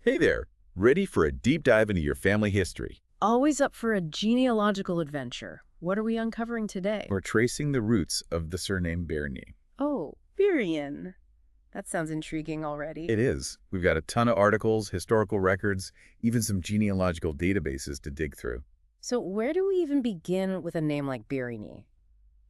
Hey there, ready for a deep dive into your family history? Always up for a genealogical adventure. What are we uncovering today? We're tracing the roots of the surname Berényi. Oh, Berényi. That sounds intriguing already. It is. We've got a ton of articles, historical records, even some genealogical databases to dig through. So where do we even begin with a name like Bérigny?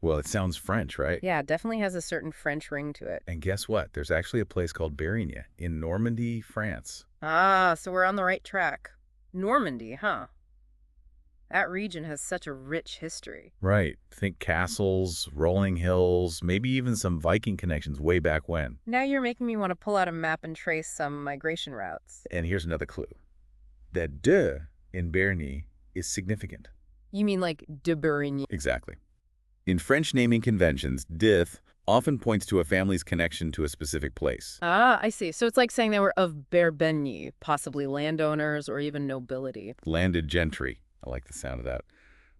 Well, it sounds French, right? Yeah, it definitely has a certain French ring to it. And guess what? There's actually a place called Bérigny in Normandy, France. Ah, so we're on the right track. Normandy, huh? That region has such a rich history. Right. Think castles, rolling hills, maybe even some Viking connections way back when. Now you're making me want to pull out a map and trace some migration routes. And here's another clue. That de in Berényi is significant. You mean like de Berényi? Exactly. In French naming conventions, dith often points to a family's connection to a specific place. Ah, I see. So it's like saying they were of Berényi, possibly landowners or even nobility. Landed gentry. I like the sound of that.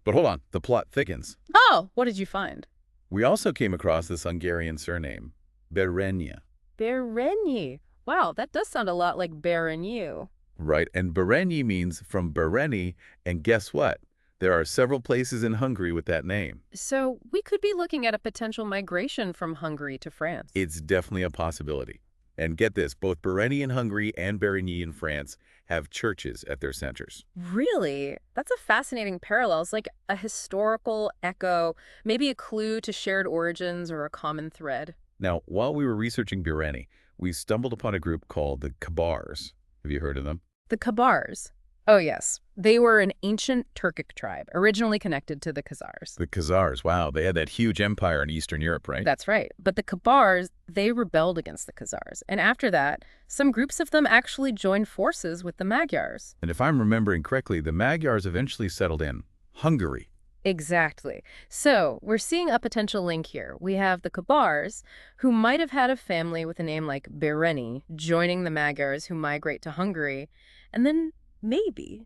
But hold on, the plot thickens. Oh, what did you find? We also came across this Hungarian surname, Berényi. Berényi. Wow, that does sound a lot like Berényi. Right, and Berényi means from Berény, and guess what? There are several places in Hungary with that name. So we could be looking at a potential migration from Hungary to France. It's definitely a possibility. And get this, both Berény in Hungary and Berényi in France have churches at their centers. Really? That's a fascinating parallel. It's like a historical echo, maybe a clue to shared origins or a common thread. Now, while we were researching Berény, we stumbled upon a group called the Kabars. Have you heard of them? The Kabars. Oh, yes. They were an ancient Turkic tribe, originally connected to the Khazars. The Khazars, wow, they had that huge empire in Eastern Europe, right? That's right. But the Kabars, they rebelled against the Khazars. And after that, some groups of them actually joined forces with the Magyars. And if I'm remembering correctly, the Magyars eventually settled in Hungary. Exactly. So we're seeing a potential link here. We have the Kabars, who might have had a family with a name like Berény, joining the Magyars who migrate to Hungary, and then maybe,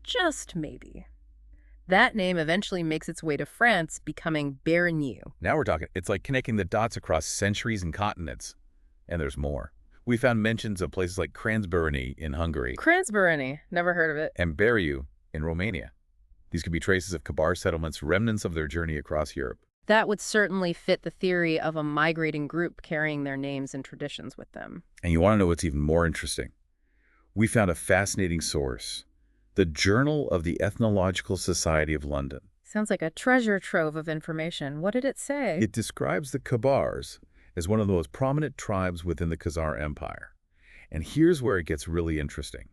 just maybe, that name eventually makes its way to France, becoming Bérigny. Now we're talking. It's like connecting the dots across centuries and continents. And there's more. We found mentions of places like Kranzberényi in Hungary Kranzberényi, never heard of it. and Beriu in Romania. These could be traces of Kabar settlements, remnants of their journey across Europe. That would certainly fit the theory of a migrating group carrying their names and traditions with them. And you want to know what's even more interesting? We found a fascinating source, the Journal of the Ethnological Society of London. Sounds like a treasure trove of information. What did it say? It describes the Kabars as one of the most prominent tribes within the Khazar Empire. And here's where it gets really interesting.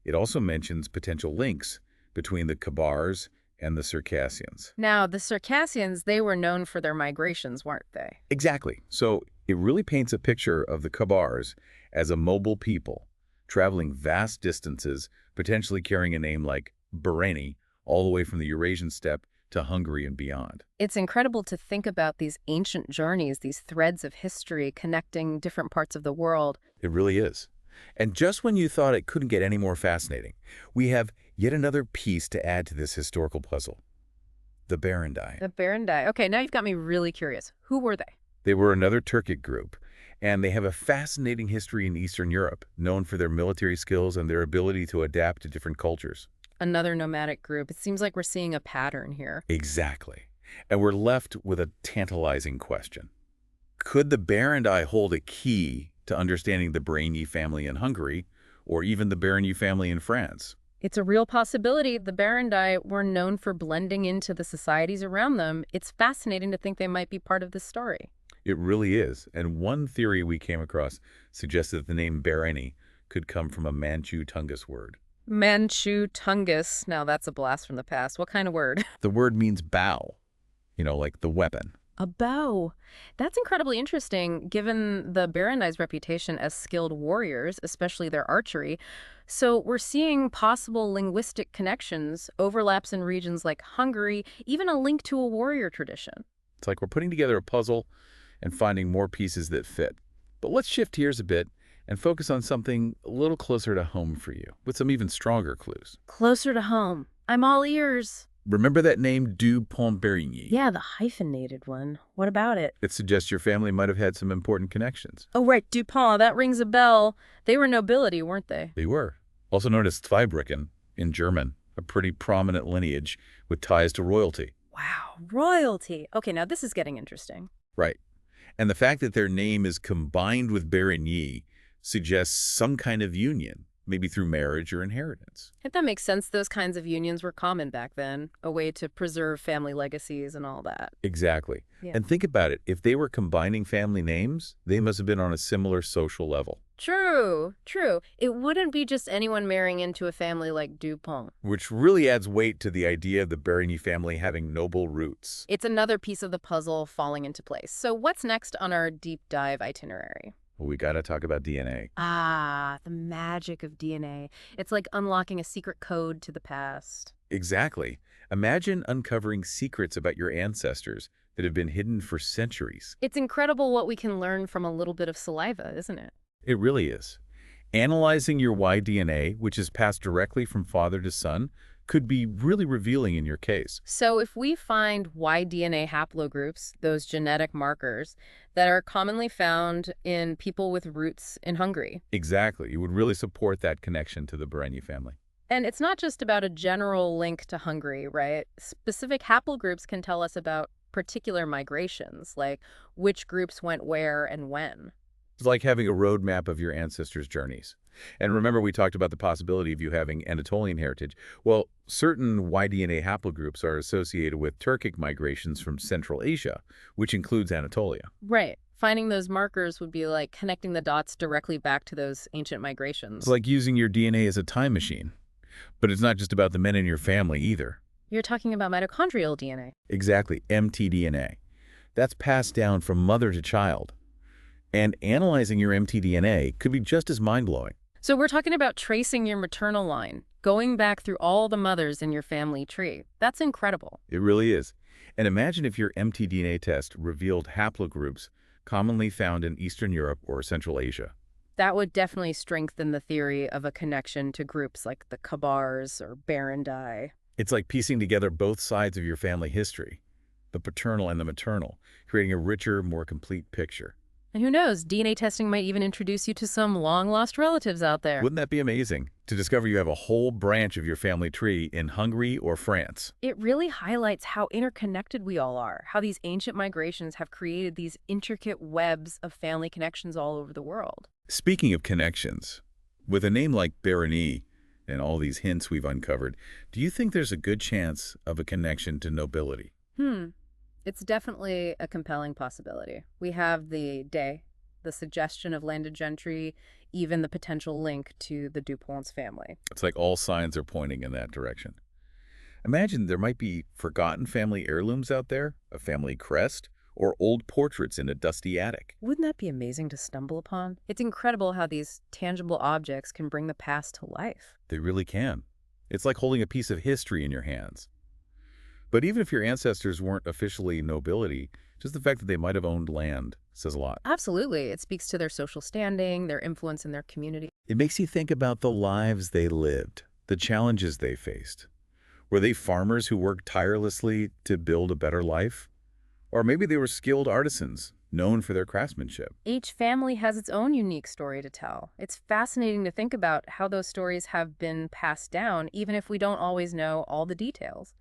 It also mentions potential links between the Kabars and the Circassians. Now, the Circassians, they were known for their migrations, weren't they? Exactly. So it really paints a picture of the Kabars as a mobile people, traveling vast distances, potentially carrying a name like Berény, all the way from the Eurasian steppe to Hungary and beyond. It's incredible to think about these ancient journeys, these threads of history connecting different parts of the world. It really is. And just when you thought it couldn't get any more fascinating, we have yet another piece to add to this historical puzzle. The Berény. The Berény. Okay, now you've got me really curious. Who were they? They were another Turkic group, and they have a fascinating history in Eastern Europe, known for their military skills and their ability to adapt to different cultures. Another nomadic group. It seems like we're seeing a pattern here. Exactly. And we're left with a tantalizing question. Could the Berény hold a key to understanding the Berényi family in Hungary, or even the Berényi family in France? It's a real possibility. The Berény were known for blending into the societies around them. It's fascinating to think they might be part of this story. It really is. And one theory we came across suggested that the name Berény could come from a Manchu Tungus word. Manchu Tungus. Now that's a blast from the past. What kind of word? The word means bow, like the weapon. A bow. That's incredibly interesting, given the Bereny's reputation as skilled warriors, especially their archery. So we're seeing possible linguistic connections, overlaps in regions like Hungary, even a link to a warrior tradition. It's like we're putting together a puzzle and finding more pieces that fit. But let's shift gears a bit and focus on something a little closer to home for you, with some even stronger clues. Closer to home. I'm all ears. Remember that name du Pont-Berigny? Yeah, the hyphenated one. What about it? It suggests your family might have had some important connections. Oh, right, Dupont. That rings a bell. They were nobility, weren't they? They were. Also known as Zweibrücken in German, a pretty prominent lineage with ties to royalty. Wow, royalty. Okay, now this is getting interesting. Right. And the fact that their name is combined with Berényi suggests some kind of union, maybe through marriage or inheritance. If that makes sense, those kinds of unions were common back then, a way to preserve family legacies and all that. Exactly. Yeah. And think about it. If they were combining family names, they must have been on a similar social level. True, true. It wouldn't be just anyone marrying into a family like Dupont. Which really adds weight to the idea of the Berényi family having noble roots. It's another piece of the puzzle falling into place. So what's next on our deep dive itinerary? Well, we got to talk about DNA. Ah, the magic of DNA. It's like unlocking a secret code to the past. Exactly. Imagine uncovering secrets about your ancestors that have been hidden for centuries. It's incredible what we can learn from a little bit of saliva, isn't it? It really is. Analyzing your Y-DNA, which is passed directly from father to son, could be really revealing in your case. So if we find Y-DNA haplogroups, those genetic markers, that are commonly found in people with roots in Hungary. Exactly. You would really support that connection to the Berényi family. And it's not just about a general link to Hungary, right? Specific haplogroups can tell us about particular migrations, like which groups went where and when. It's like having a roadmap of your ancestors' journeys. And remember, we talked about the possibility of you having Anatolian heritage. Well, certain Y-DNA haplogroups are associated with Turkic migrations from Central Asia, which includes Anatolia. Right. Finding those markers would be like connecting the dots directly back to those ancient migrations. It's like using your DNA as a time machine. But it's not just about the men in your family either. You're talking about mitochondrial DNA. Exactly, mtDNA. That's passed down from mother to child. And analyzing your mtDNA could be just as mind-blowing. So we're talking about tracing your maternal line, going back through all the mothers in your family tree. That's incredible. It really is. And imagine if your mtDNA test revealed haplogroups commonly found in Eastern Europe or Central Asia. That would definitely strengthen the theory of a connection to groups like the Kabars or Berény. It's like piecing together both sides of your family history, the paternal and the maternal, creating a richer, more complete picture. And who knows, DNA testing might even introduce you to some long-lost relatives out there. Wouldn't that be amazing, to discover you have a whole branch of your family tree in Hungary or France? It really highlights how interconnected we all are, how these ancient migrations have created these intricate webs of family connections all over the world. Speaking of connections, with a name like Berény and all these hints we've uncovered, do you think there's a good chance of a connection to nobility? It's definitely a compelling possibility. We have the suggestion of landed gentry, even the potential link to the Dupont's family. It's like all signs are pointing in that direction. Imagine there might be forgotten family heirlooms out there, a family crest, or old portraits in a dusty attic. Wouldn't that be amazing to stumble upon? It's incredible how these tangible objects can bring the past to life. They really can. It's like holding a piece of history in your hands. But even if your ancestors weren't officially nobility, just the fact that they might have owned land says a lot. Absolutely. It speaks to their social standing, their influence in their community. It makes you think about the lives they lived, the challenges they faced. Were they farmers who worked tirelessly to build a better life? Or maybe they were skilled artisans, known for their craftsmanship. Each family has its own unique story to tell. It's fascinating to think about how those stories have been passed down, even if we don't always know all the details.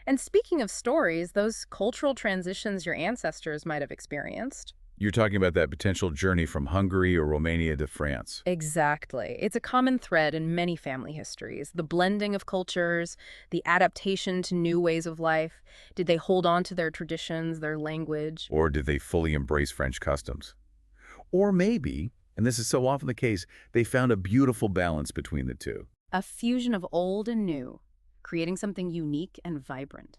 And speaking of stories, those cultural transitions your ancestors might have experienced. You're talking about that potential journey from Hungary or Romania to France. Exactly. It's a common thread in many family histories. The blending of cultures, the adaptation to new ways of life. Did they hold on to their traditions, their language? Or did they fully embrace French customs? Or maybe, and this is so often the case, they found a beautiful balance between the two. A fusion of old and new, creating something unique and vibrant.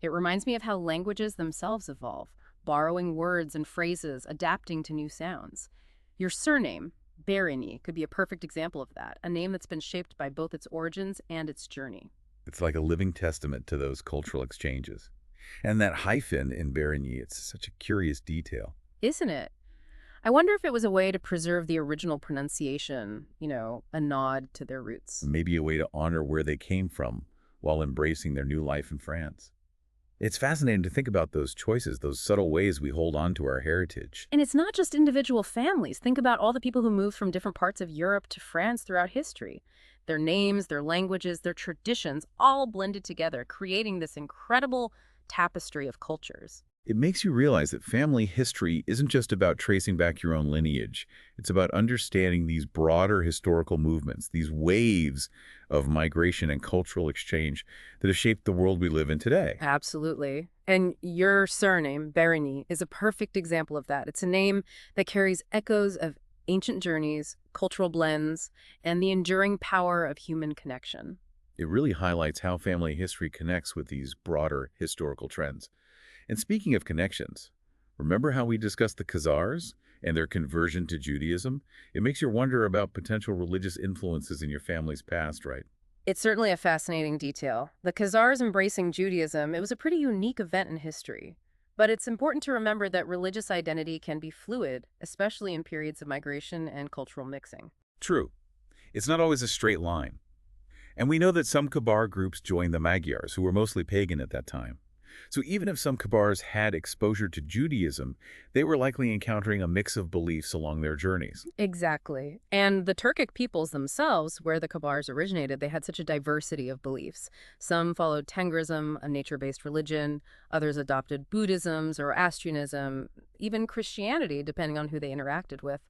It reminds me of how languages themselves evolve, borrowing words and phrases, adapting to new sounds. Your surname, Berényi, could be a perfect example of that, a name that's been shaped by both its origins and its journey. It's like a living testament to those cultural exchanges. And that hyphen in Berény, it's such a curious detail. Isn't it? I wonder if it was a way to preserve the original pronunciation, a nod to their roots. Maybe a way to honor where they came from, while embracing their new life in France. It's fascinating to think about those choices, those subtle ways we hold on to our heritage. And it's not just individual families. Think about all the people who moved from different parts of Europe to France throughout history. Their names, their languages, their traditions all blended together, creating this incredible tapestry of cultures. It makes you realize that family history isn't just about tracing back your own lineage. It's about understanding these broader historical movements, these waves of migration and cultural exchange that have shaped the world we live in today. Absolutely. And your surname, Berényi, is a perfect example of that. It's a name that carries echoes of ancient journeys, cultural blends, and the enduring power of human connection. It really highlights how family history connects with these broader historical trends. And speaking of connections, remember how we discussed the Khazars and their conversion to Judaism? It makes you wonder about potential religious influences in your family's past, right? It's certainly a fascinating detail. The Khazars embracing Judaism, it was a pretty unique event in history. But it's important to remember that religious identity can be fluid, especially in periods of migration and cultural mixing. True. It's not always a straight line. And we know that some Kabar groups joined the Magyars, who were mostly pagan at that time. So even if some Kabars had exposure to Judaism, they were likely encountering a mix of beliefs along their journeys. Exactly. And the Turkic peoples themselves, where the Kabars originated, they had such a diversity of beliefs. Some followed Tengrism, a nature-based religion. Others adopted Buddhism, Zoroastrianism, even Christianity, depending on who they interacted with.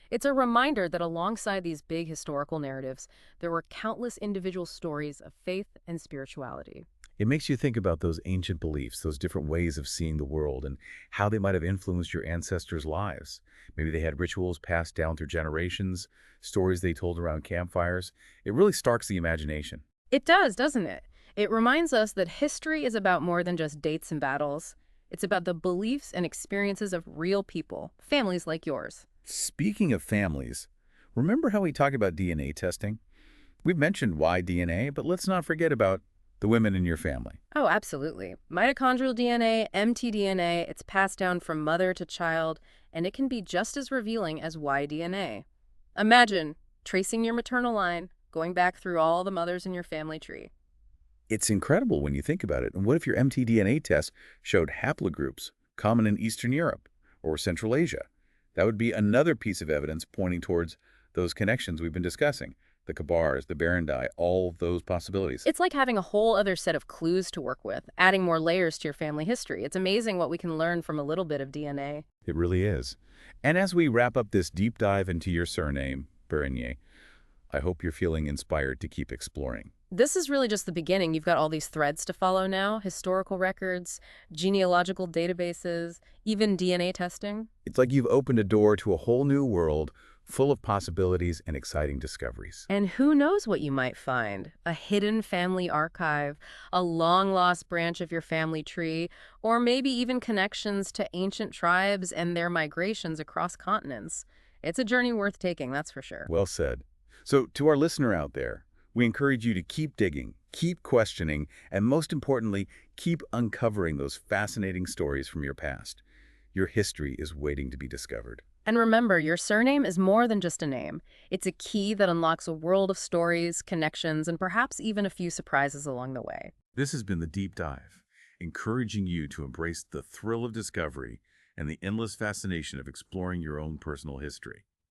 It's a reminder that alongside these big historical narratives, there were countless individual stories of faith and spirituality. It makes you think about those ancient beliefs, those different ways of seeing the world, and how they might have influenced your ancestors' lives. Maybe they had rituals passed down through generations, stories they told around campfires. It really starks the imagination. It does, doesn't it? It reminds us that history is about more than just dates and battles. It's about the beliefs and experiences of real people, families like yours. Speaking of families, remember how we talked about DNA testing? We've mentioned why DNA, but let's not forget about the women in your family. Oh, absolutely. Mitochondrial DNA, mtDNA, it's passed down from mother to child, and it can be just as revealing as Y-DNA. Imagine tracing your maternal line, going back through all the mothers in your family tree. It's incredible when you think about it. And what if your mtDNA test showed haplogroups common in Eastern Europe or Central Asia? That would be another piece of evidence pointing towards those connections we've been discussing. The Kabars, the Berény, all of those possibilities. It's like having a whole other set of clues to work with, adding more layers to your family history. It's amazing what we can learn from a little bit of DNA. It really is. And as we wrap up this deep dive into your surname, Berényi, I hope you're feeling inspired to keep exploring. This is really just the beginning. You've got all these threads to follow now, historical records, genealogical databases, even DNA testing. It's like you've opened a door to a whole new world full of possibilities and exciting discoveries. And who knows what you might find? A hidden family archive, a long-lost branch of your family tree, or maybe even connections to ancient tribes and their migrations across continents. It's a journey worth taking, that's for sure. Well said. So to our listener out there, we encourage you to keep digging, keep questioning, and most importantly, keep uncovering those fascinating stories from your past. Your history is waiting to be discovered. And remember, your surname is more than just a name. It's a key that unlocks a world of stories, connections, and perhaps even a few surprises along the way. This has been The Deep Dive, encouraging you to embrace the thrill of discovery and the endless fascination of exploring your own personal history.